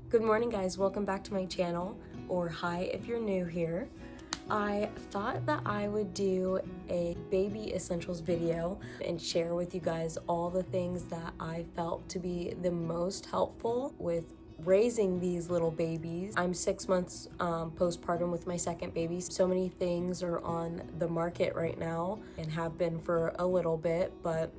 Good morning, guys. Welcome back to my channel, or hi if you're new here. I thought that I would do a baby essentials video and share with you guys all the things that I felt to be the most helpful with raising these little babies. I'm 6 months postpartum with my second baby. So many things are on the market right now and have been for a little bit, but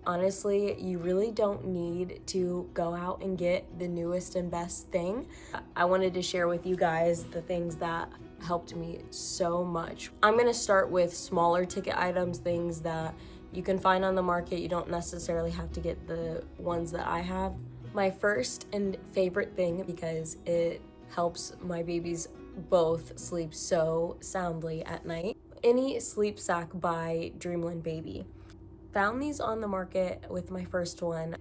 honestly, you really don't need to go out and get the newest and best thing. I wanted to share with you guys the things that helped me so much. I'm gonna start with smaller ticket items, things that you can find on the market. You don't necessarily have to get the ones that I have. My first and favorite thing, because it helps my babies both sleep so soundly at night, any sleep sack by Dreamland Baby. Found these on the market with my first one.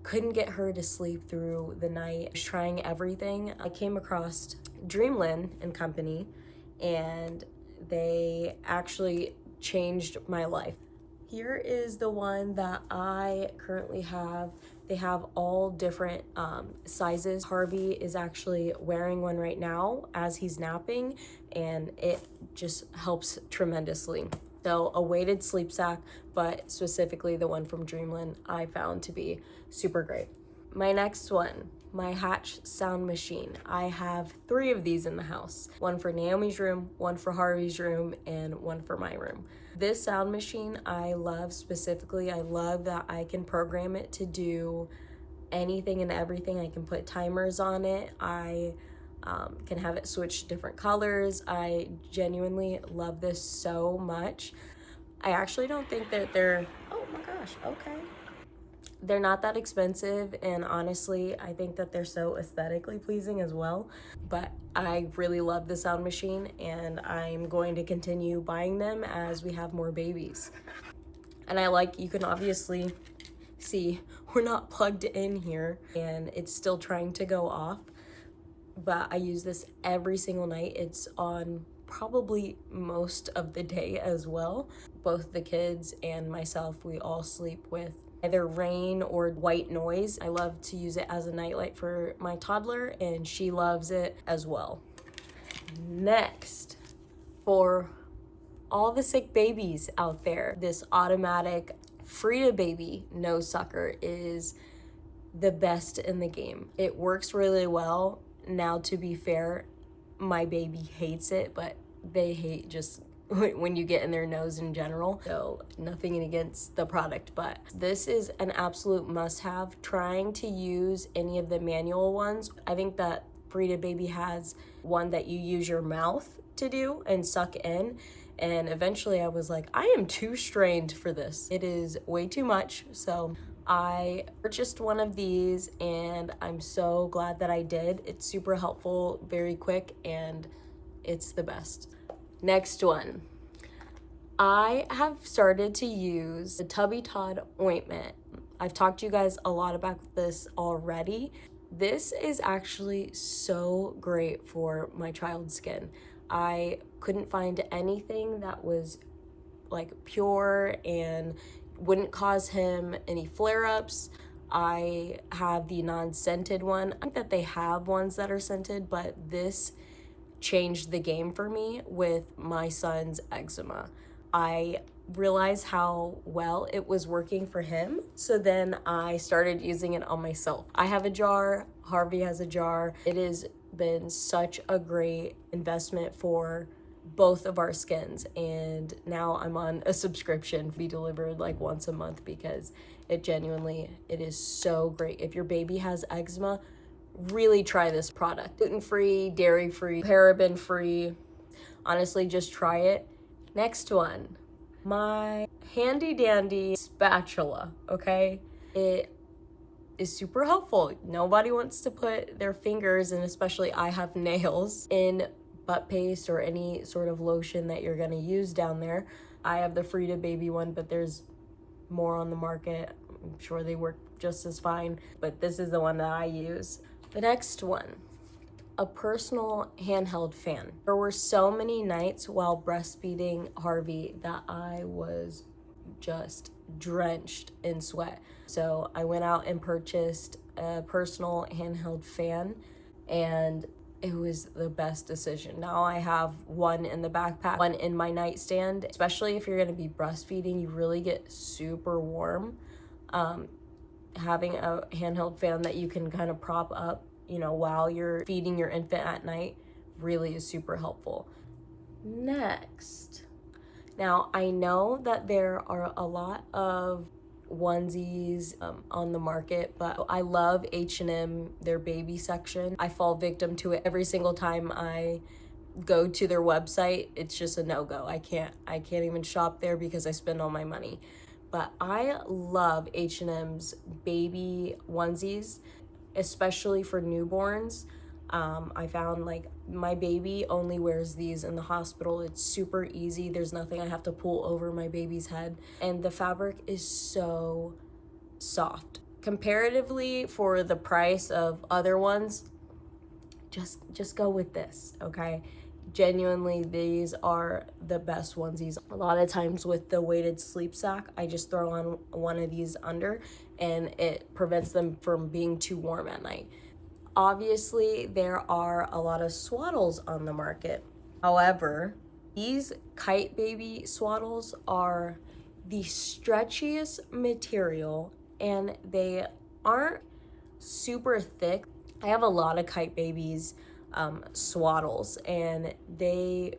Couldn't get her to sleep through the night. Was trying everything. I came across Dreamland and Company, and they actually changed my life. Here is the one that I currently have. They have all different sizes. Harvey is actually wearing one right now as he's napping, and it just helps tremendously. So a weighted sleep sack, but specifically the one from Dreamland I found to be super great. My next one, my Hatch sound machine. I have 3 of these in the house. One for Naomi's room, one for Harvey's room, and one for my room. This sound machine I love specifically. I love that I can program it to do anything and everything. I can put timers on it. I can have it switch different colors. I genuinely love this so much. I actually don't think that they're, oh my gosh, okay. They're not that expensive, and honestly, I think that they're so aesthetically pleasing as well. But I really love the sound machine, and I'm going to continue buying them as we have more babies. And you can obviously see we're not plugged in here, and it's still trying to go off. But I use this every single night. It's on probably most of the day as well. Both the kids and myself, we all sleep with either rain or white noise. I love to use it as a nightlight for my toddler, and she loves it as well. Next, for all the sick babies out there, this automatic Frida Baby nose sucker is the best in the game. It works really well. Now, to be fair, my baby hates it, but they hate just when you get in their nose in general. So nothing against the product, but this is an absolute must-have. Trying to use any of the manual ones, I think that Frida Baby has one that you use your mouth to do and suck in. And eventually I was like, I am too strained for this. It is way too much. So I purchased one of these, and I'm so glad that I did. It's super helpful, very quick, and it's the best. Next one. I have started to use the Tubby Todd ointment. I've talked to you guys a lot about this already. This is actually so great for my child's skin. I couldn't find anything that was like pure and wouldn't cause him any flare-ups. I have the non-scented one. I think that they have ones that are scented, but this changed the game for me with my son's eczema. I realized how well it was working for him, so then I started using it on myself. I have a jar, Harvey has a jar. It has been such a great investment for both of our skins, and now I'm on a subscription to be delivered like once a month because it is so great. If your baby has eczema, really try this product. Gluten-free, dairy-free, paraben-free. Honestly, just try it. Next one, my handy dandy spatula, okay? It is super helpful. Nobody wants to put their fingers, and especially I have nails, in butt paste or any sort of lotion that you're gonna use down there. I have the Frida Baby one, but there's more on the market. I'm sure they work just as fine, but this is the one that I use. The next one, a personal handheld fan. There were so many nights while breastfeeding Harvey that I was just drenched in sweat. So I went out and purchased a personal handheld fan, and it was the best decision. Now I have one in the backpack, one in my nightstand. Especially if you're gonna be breastfeeding, you really get super warm. Having a handheld fan that you can kind of prop up, while you're feeding your infant at night really is super helpful. Next, now I know that there are a lot of onesies on the market, but I love H&M, their baby section. I fall victim to it every single time I go to their website. It's just a no-go. I can't even shop there because I spend all my money. But I love H&M's baby onesies, especially for newborns. I found like my baby only wears these in the hospital. It's super easy. There's nothing I have to pull over my baby's head. And the fabric is so soft. Comparatively, for the price of other ones, just go with this, okay? Genuinely, these are the best onesies. A lot of times with the weighted sleep sack, I just throw on one of these under and it prevents them from being too warm at night. Obviously, there are a lot of swaddles on the market. However, these Kite Baby swaddles are the stretchiest material and they aren't super thick. I have a lot of Kite Babies swaddles, and they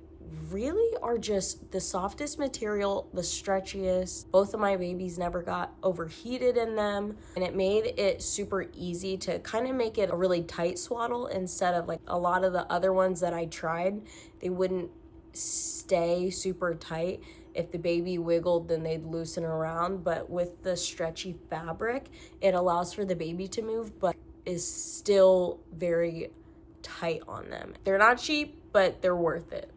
really are just the softest material, the stretchiest. Both of my babies never got overheated in them, and it made it super easy to kind of make it a really tight swaddle instead of like a lot of the other ones that I tried. They wouldn't stay super tight. If the baby wiggled, then they'd loosen around. But with the stretchy fabric, it allows for the baby to move, but is still very tight on them. They're not cheap, but they're worth it.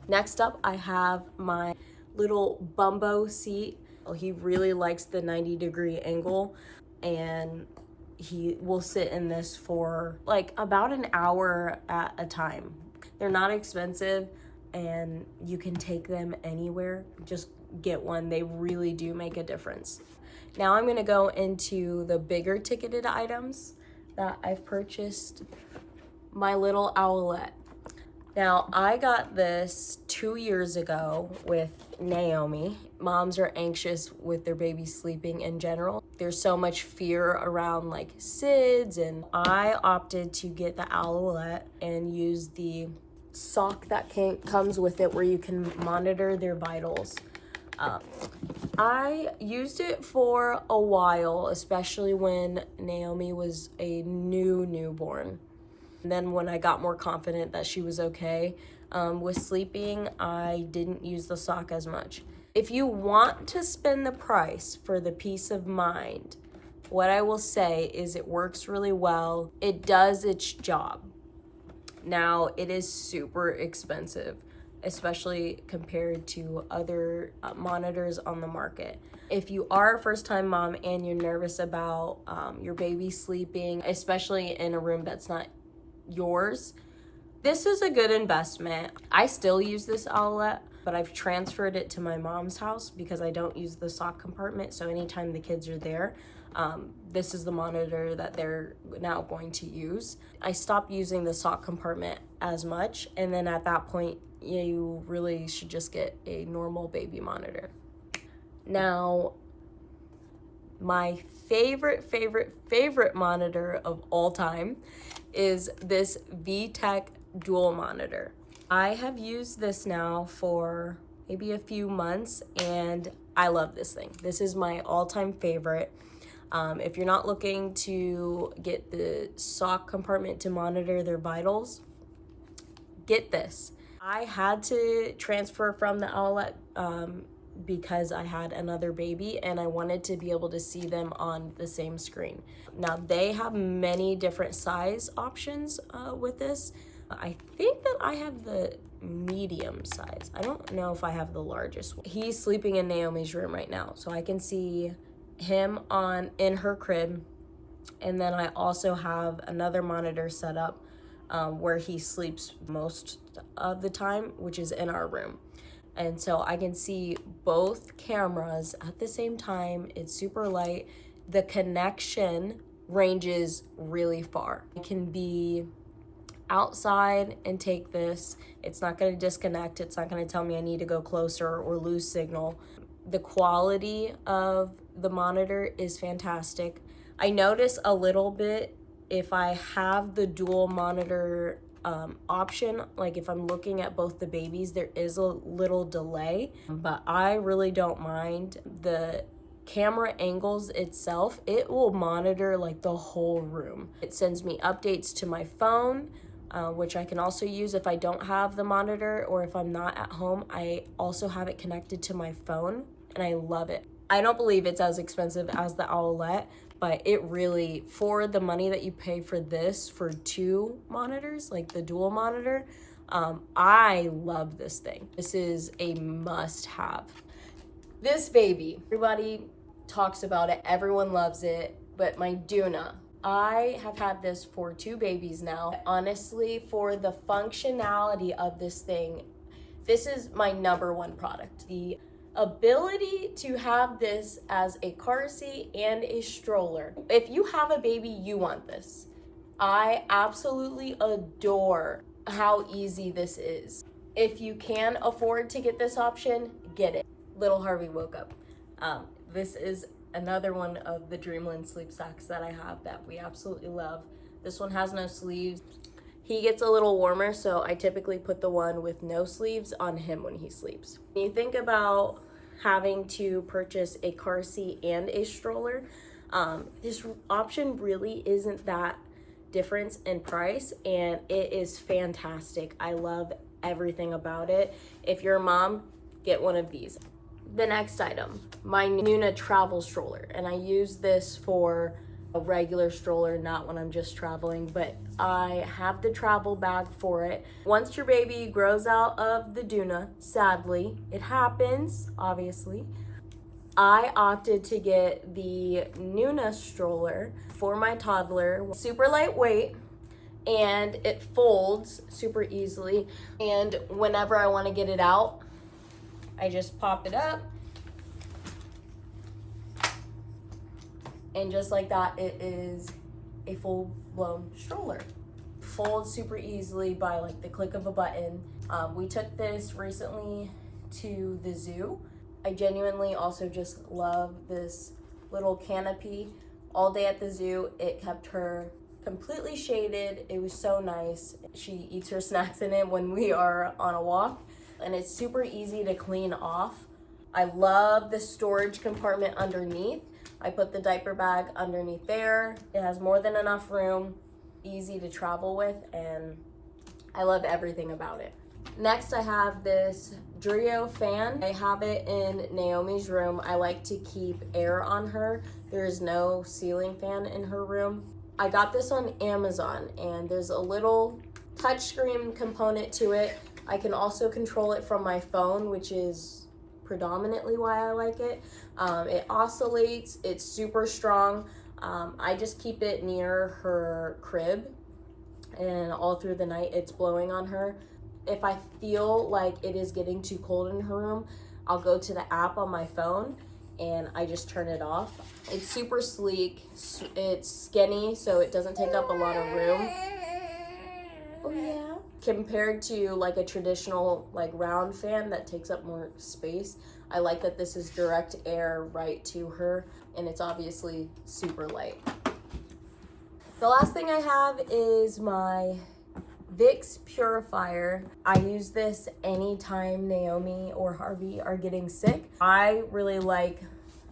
Next up, I have my little Bumbo seat. He really likes the 90-degree angle, and he will sit in this for like about an hour at a time. They're not expensive, and you can take them anywhere. Just get one. They really do make a difference. Now I'm gonna go into the bigger ticketed items that I've purchased. My little owlet. Now, I got this 2 years ago with Naomi. Moms are anxious with their baby sleeping in general. There's so much fear around like SIDS, and I opted to get the owlet and use the sock that comes with it where you can monitor their vitals. I used it for a while, especially when Naomi was a newborn. And then when I got more confident that she was okay with sleeping, I didn't use the sock as much. If you want to spend the price for the peace of mind, what I will say is it works really well. It does its job. Now, it is super expensive, especially compared to other monitors on the market. If you are a first-time mom and you're nervous about your baby sleeping, especially in a room that's not yours, this is a good investment. I still use this owlet, but I've transferred it to my mom's house because I don't use the sock compartment. So anytime the kids are there, this is the monitor that they're now going to use. I stopped using the sock compartment as much, and then at that point, you really should just get a normal baby monitor. Now, my favorite monitor of all time is this VTech dual monitor. I have used this now for maybe a few months, and I love this thing. This is my all-time favorite. If you're not looking to get the sock compartment to monitor their vitals, get this. I had to transfer from the owlet because I had another baby and I wanted to be able to see them on the same screen. Now, they have many different size options with this. I think that I have the medium size. I don't know if I have the largest one. He's sleeping in Naomi's room right now, so I can see him in her crib. And then I also have another monitor set up where he sleeps most of the time, which is in our room. And so I can see both cameras at the same time. It's super light. The connection ranges really far. It can be outside and take this. It's not going to disconnect. It's not going to tell me I need to go closer or lose signal. The quality of the monitor is fantastic. I notice a little bit if I have the dual monitor option, like if I'm looking at both the babies, there is a little delay, but I really don't mind. The camera angles itself, it will monitor like the whole room. It sends me updates to my phone, which I can also use if I don't have the monitor or if I'm not at home. I also have it connected to my phone and I love it. I don't believe it's as expensive as the Owlette, but it really, for the money that you pay for this, for 2 monitors, like the dual monitor, I love this thing. This is a must-have. This baby, everybody talks about it, everyone loves it, but my doona, I have had this for 2 babies now. Honestly, for the functionality of this thing, this is my #1 product. The ability to have this as a car seat and a stroller. If you have a baby, you want this. I absolutely adore how easy this is. If you can afford to get this option, get it. Little Harvey woke up. This is another one of the Dreamland sleep sacks that I have that we absolutely love. This one has no sleeves. He gets a little warmer, so I typically put the one with no sleeves on him when he sleeps. When you think about having to purchase a car seat and a stroller, this option really isn't that difference in price, and it is fantastic. I love everything about it. If you're a mom, get one of these. The next item, my Doona travel stroller, and I use this for a regular stroller, not when I'm just traveling, but I have the travel bag for it. Once your baby grows out of the Doona, sadly, it happens, obviously, I opted to get the Doona stroller for my toddler. Super lightweight, and it folds super easily, and whenever I want to get it out, I just pop it up, and just like that, it is a full-blown stroller. Folds super easily by like the click of a button. We took this recently to the zoo. I genuinely also just love this little canopy. All day at the zoo, it kept her completely shaded. It was so nice. She eats her snacks in it when we are on a walk, and it's super easy to clean off. I love the storage compartment underneath. I put the diaper bag underneath there. It has more than enough room, easy to travel with, and I love everything about it. Next, I have this Drio fan. I have it in Naomi's room. I like to keep air on her. There is no ceiling fan in her room. I got this on Amazon, and there's a little touchscreen component to it. I can also control it from my phone, which is predominantly why I like it. It oscillates, it's super strong. I just keep it near her crib, and all through the night it's blowing on her. If I feel like it is getting too cold in her room, I'll go to the app on my phone and I just turn it off. It's super sleek, it's skinny, so it doesn't take up a lot of room. Oh yeah. Compared to like a traditional like round fan that takes up more space, I like that this is direct air right to her, and it's obviously super light. The last thing I have is my Vicks purifier. I use this anytime Naomi or Harvey are getting sick. I really like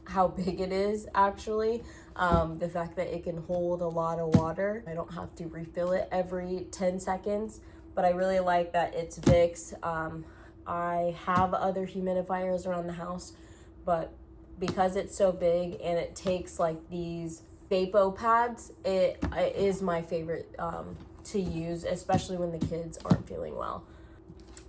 how big it is, actually. The fact that it can hold a lot of water. I don't have to refill it every 10 seconds, but I really like that it's Vicks. I have other humidifiers around the house, but because it's so big and it takes like these Vapo pads, it is my favorite to use, especially when the kids aren't feeling well.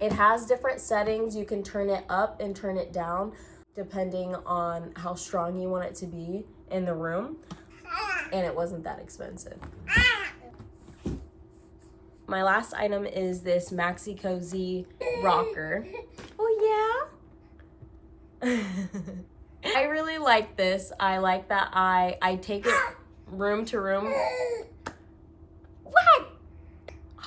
It has different settings. You can turn it up and turn it down depending on how strong you want it to be in the room, and it wasn't that expensive. My last item is this Maxi Cozy rocker. Oh yeah? I really like this. I like that I take it room to room. What?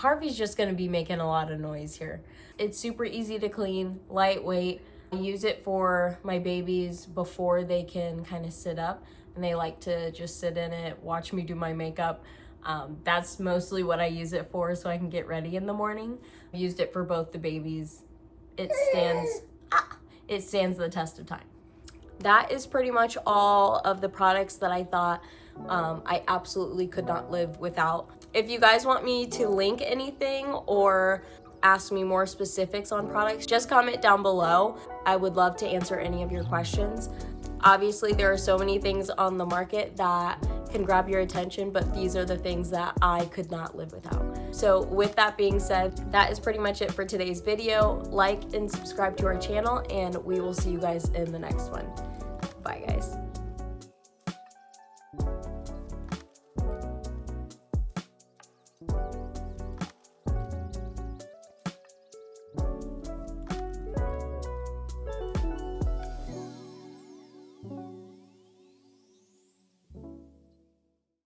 Harvey's just gonna be making a lot of noise here. It's super easy to clean, lightweight. I use it for my babies before they can kind of sit up, and they like to just sit in it, watch me do my makeup. That's mostly what I use it for, so I can get ready in the morning. I've used it for both the babies. It stands the test of time. That is pretty much all of the products that I thought I absolutely could not live without. If you guys want me to link anything or ask me more specifics on products, just comment down below. I would love to answer any of your questions. Obviously, there are so many things on the market that can grab your attention, but these are the things that I could not live without. So with that being said, that is pretty much it for today's video. Like and subscribe to our channel, and we will see you guys in the next one. Bye, guys.